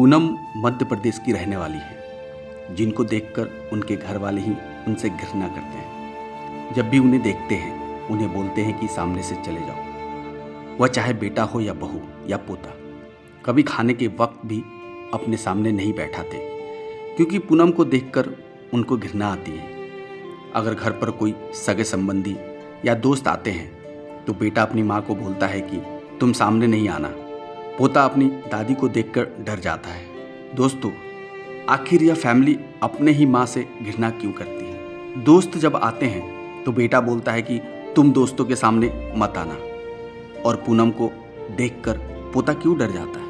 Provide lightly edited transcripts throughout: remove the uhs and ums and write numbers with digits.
पूनम मध्य प्रदेश की रहने वाली है, जिनको देखकर उनके घर वाले ही उनसे घृणा करते हैं। जब भी उन्हें देखते हैं, उन्हें बोलते हैं कि सामने से चले जाओ। वह चाहे बेटा हो या बहू या पोता, कभी खाने के वक्त भी अपने सामने नहीं बैठाते, क्योंकि पूनम को देखकर उनको घृणा आती है। अगर घर पर कोई सगे संबंधी या दोस्त आते हैं तो बेटा अपनी माँ को बोलता है कि तुम सामने नहीं आना। पोता अपनी दादी को देखकर डर जाता है। दोस्तों, आखिर यह फैमिली अपने ही माँ से घृणा क्यों करती है? दोस्त जब आते हैं तो बेटा बोलता है कि तुम दोस्तों के सामने मत आना, और पूनम को देखकर पोता क्यों डर जाता है?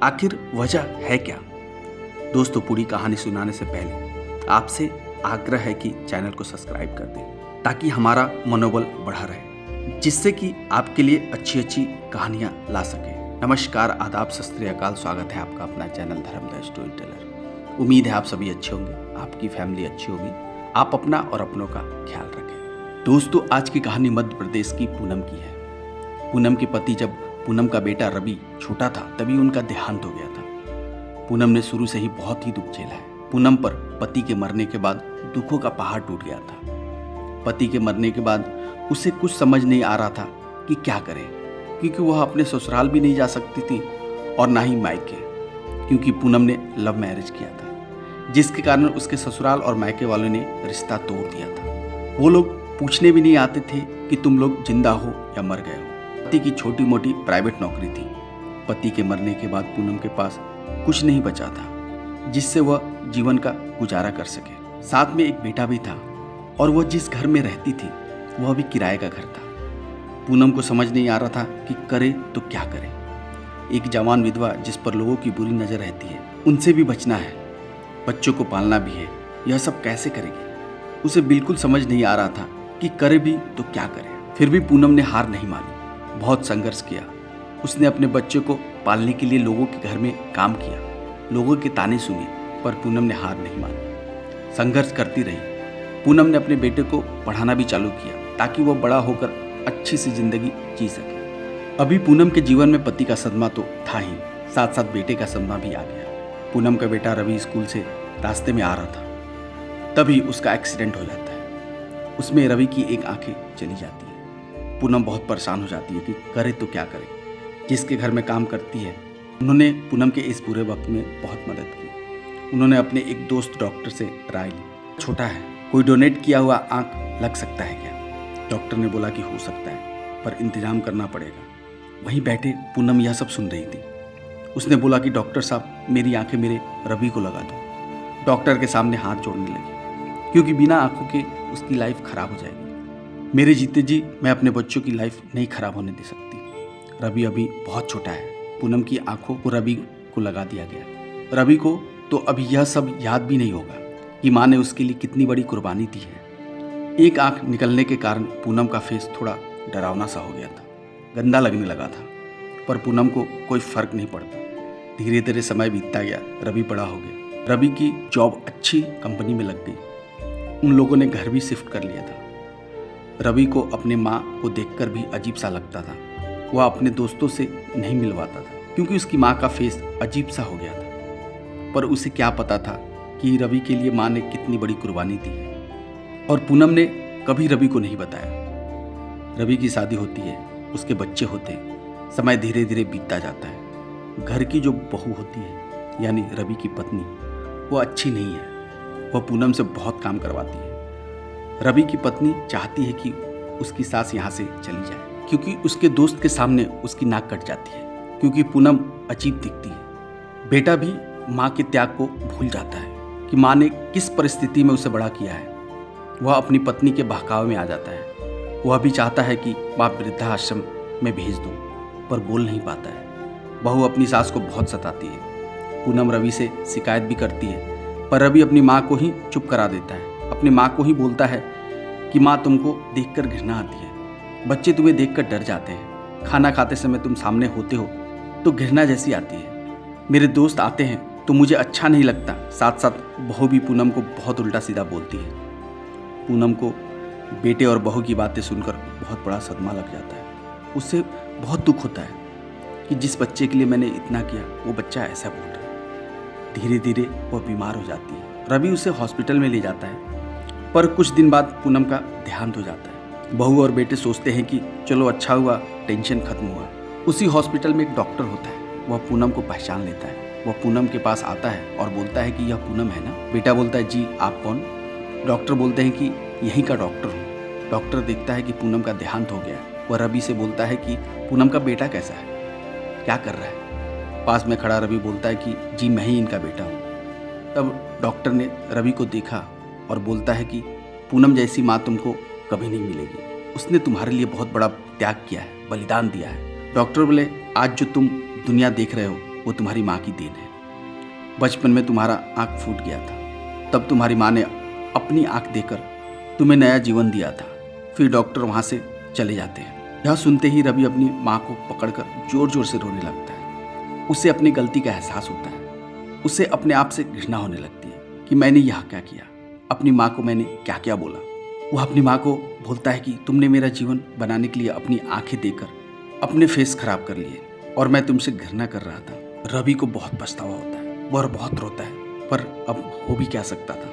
आखिर वजह है क्या? दोस्तों, पूरी कहानी सुनाने से पहले आपसे आग्रह है कि चैनल को सब्सक्राइब कर दें, ताकि हमारा मनोबल बढ़ा रहे, जिससे कि आपके लिए अच्छी अच्छी कहानियां ला सके। नमस्कार, आदाब, सत श्री अकाल। स्वागत है आपका अपना चैनल धर्म द स्टोरी टेलर। उम्मीद है आप सभी अच्छे होंगे, आपकी फैमिली अच्छी होगी, आप अपना और अपनों का ख्याल रखें। दोस्तों, आज की कहानी मध्य प्रदेश की पूनम की है। पूनम के पति, जब पूनम का बेटा रवि छोटा था, तभी उनका देहांत हो गया था। पूनम ने शुरू से ही बहुत ही दुख झेला है। पूनम पर पति के मरने के बाद दुखों का पहाड़ टूट गया था। पति के मरने के बाद उसे कुछ समझ नहीं आ रहा था कि क्या करे, क्योंकि वह अपने ससुराल भी नहीं जा सकती थी और ना ही मायके, क्योंकि पूनम ने लव मैरिज किया था, जिसके कारण उसके ससुराल और मायके वालों ने रिश्ता तोड़ दिया था। वो लोग पूछने भी नहीं आते थे कि तुम लोग जिंदा हो या मर गए हो। पति की छोटी मोटी प्राइवेट नौकरी थी। पति के मरने के बाद पूनम के पास कुछ नहीं बचा था जिससे वह जीवन का गुजारा कर सके। साथ में एक बेटा भी था, और वह जिस घर में रहती थी वह भी किराए का घर था। पूनम को समझ नहीं आ रहा था कि करे तो क्या करे। एक जवान विधवा जिस पर लोगों की बुरी नजर रहती है, उनसे भी बचना है, बच्चों को पालना भी है, यह सब कैसे करेगी? उसे बिल्कुल समझ नहीं आ रहा था कि करे भी तो क्या करे। फिर भी पूनम ने हार नहीं मानी, बहुत संघर्ष किया। उसने अपने बच्चे को पालने के लिए लोगों के घर में काम किया, लोगों के ताने सुने, पर पूनम ने हार नहीं मानी, संघर्ष करती रही। पूनम ने अपने बेटे को पढ़ाना भी चालू किया, ताकि वह बड़ा होकर अच्छी सी जिंदगी जी सके। अभी पूनम के जीवन में पति का सदमा तो था ही, साथ साथ बेटे का सदमा भी आ गया। पूनम का बेटा रवि स्कूल से रास्ते में आ रहा था, तभी उसका एक्सीडेंट हो जाता है। उसमें रवि की एक आंखें चली जाती है। पूनम बहुत परेशान हो जाती है कि करे तो क्या करे। जिसके घर में काम करती है, उन्होंने पूनम के इस बुरे वक्त में बहुत मदद की। उन्होंने अपने एक दोस्त डॉक्टर से राय ली। छोटा है, कोई डोनेट किया हुआ आंख लग सकता है क्या? डॉक्टर ने बोला कि हो सकता है, पर इंतजाम करना पड़ेगा। वहीं बैठे पूनम यह सब सुन रही थी। उसने बोला कि डॉक्टर साहब, मेरी आंखें मेरे रवि को लगा दो। डॉक्टर के सामने हाथ जोड़ने लगी, क्योंकि बिना आंखों के उसकी लाइफ खराब हो जाएगी। मेरे जीते जी मैं अपने बच्चों की लाइफ नहीं खराब होने दे सकती। रवि अभी बहुत छोटा है। पूनम की आंखों को रवि को लगा दिया गया। रवि को तो अभी यह सब याद भी नहीं होगा कि माँ ने उसके लिए कितनी बड़ी कुर्बानी दी है। एक आंख निकलने के कारण पूनम का फेस थोड़ा डरावना सा हो गया था, गंदा लगने लगा था, पर पूनम को कोई फर्क नहीं पड़ता। धीरे धीरे समय बीतता गया, रवि बड़ा हो गया। रवि की जॉब अच्छी कंपनी में लग गई। उन लोगों ने घर भी शिफ्ट कर लिया था। रवि को अपने माँ को देखकर भी अजीब सा लगता था। वह अपने दोस्तों से नहीं मिलवाता था, क्योंकि उसकी माँ का फेस अजीब सा हो गया था। पर उसे क्या पता था कि रवि के लिए माँ ने कितनी बड़ी कुर्बानी दी है, और पूनम ने कभी रवि को नहीं बताया। रवि की शादी होती है, उसके बच्चे होते हैं, समय धीरे धीरे बीतता जाता है। घर की जो बहू होती है, यानी रवि की पत्नी, वो अच्छी नहीं है। वह पूनम से बहुत काम करवाती है। रवि की पत्नी चाहती है कि उसकी सास यहाँ से चली जाए, क्योंकि उसके दोस्त के सामने उसकी नाक कट जाती है, क्योंकि पूनम अजीब दिखती है। बेटा भी माँ के त्याग को भूल जाता है कि माँ ने किस परिस्थिति में उसे बड़ा किया है। वह अपनी पत्नी के बहकावे में आ जाता है। वह भी चाहता है कि माँ वृद्धाश्रम में भेज दूं, पर बोल नहीं पाता है। बहू अपनी सास को बहुत सताती है। पूनम रवि से शिकायत भी करती है, पर रवि अपनी माँ को ही चुप करा देता है। अपनी माँ को ही बोलता है कि माँ, तुमको देखकर घृणा आती है, बच्चे तुम्हें देखकर डर जाते हैं, खाना खाते समय तुम सामने होते हो तो घृणा जैसी आती है, मेरे दोस्त आते हैं तो मुझे अच्छा नहीं लगता। साथ साथ बहू भी पूनम को बहुत उल्टा सीधा बोलती है। पूनम को बेटे और बहू की बातें सुनकर बहुत बड़ा सदमा लग जाता है। उससे बहुत दुख होता है कि जिस बच्चे के लिए मैंने इतना किया, वो बच्चा ऐसा बोल रहा है। धीरे धीरे वह बीमार हो जाती है। रवि उसे हॉस्पिटल में ले जाता है, पर कुछ दिन बाद पूनम का देहांत हो जाता है। बहू और बेटे सोचते हैं कि चलो अच्छा हुआ, टेंशन खत्म हुआ। उसी हॉस्पिटल में एक डॉक्टर होता है, वह पूनम को पहचान लेता है। वह पूनम के पास आता है और बोलता है कि यह पूनम है ना? बेटा बोलता है जी, आप कौन? डॉक्टर बोलते हैं कि यहीं का डॉक्टर हूँ। डॉक्टर देखता है कि पूनम का देहांत हो गया है। वह रवि से बोलता है कि पूनम का बेटा कैसा है, क्या कर रहा है? पास में खड़ा रवि बोलता है कि जी मैं ही इनका बेटा हूँ। तब डॉक्टर ने रवि को देखा और बोलता है कि पूनम जैसी माँ तुमको कभी नहीं मिलेगी। उसने तुम्हारे लिए बहुत बड़ा त्याग किया है, बलिदान दिया है। डॉक्टर बोले आज जो तुम दुनिया देख रहे हो वो तुम्हारी माँ की देन है। बचपन में तुम्हारा आँख फूट गया था, तब तुम्हारी माँ ने अपनी आँख देकर तुम्हें नया जीवन दिया था। फिर डॉक्टर वहाँ से चले जाते हैं। यह सुनते ही रवि अपनी माँ को पकड़कर जोर जोर से रोने लगता है। उसे अपनी गलती का एहसास होता है। उसे अपने आप से घृणा होने लगती है कि मैंने यह क्या किया, अपनी माँ को मैंने क्या क्या बोला। वह अपनी माँ को बोलता है कि तुमने मेरा जीवन बनाने के लिए अपनी आंखें देकर अपने फेस खराब कर लिए और मैं तुमसे घृणा कर रहा था। रवि को बहुत पछतावा होता है, वह बहुत रोता है, पर अब हो भी क्या सकता था।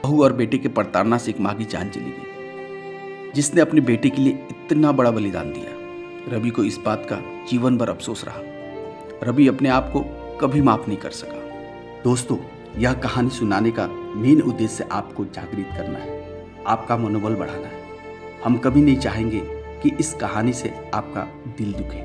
बहू और बेटे के प्रताड़ना से एक माँ की जान चली गई, जिसने अपने बेटे के लिए इतना बड़ा बलिदान दिया। रवि को इस बात का जीवन भर अफसोस रहा। रवि अपने आप को कभी माफ नहीं कर सका। दोस्तों, यह कहानी सुनाने का मेन उद्देश्य आपको जागृत करना है, आपका मनोबल बढ़ाना है। हम कभी नहीं चाहेंगे कि इस कहानी से आपका दिल दुखे।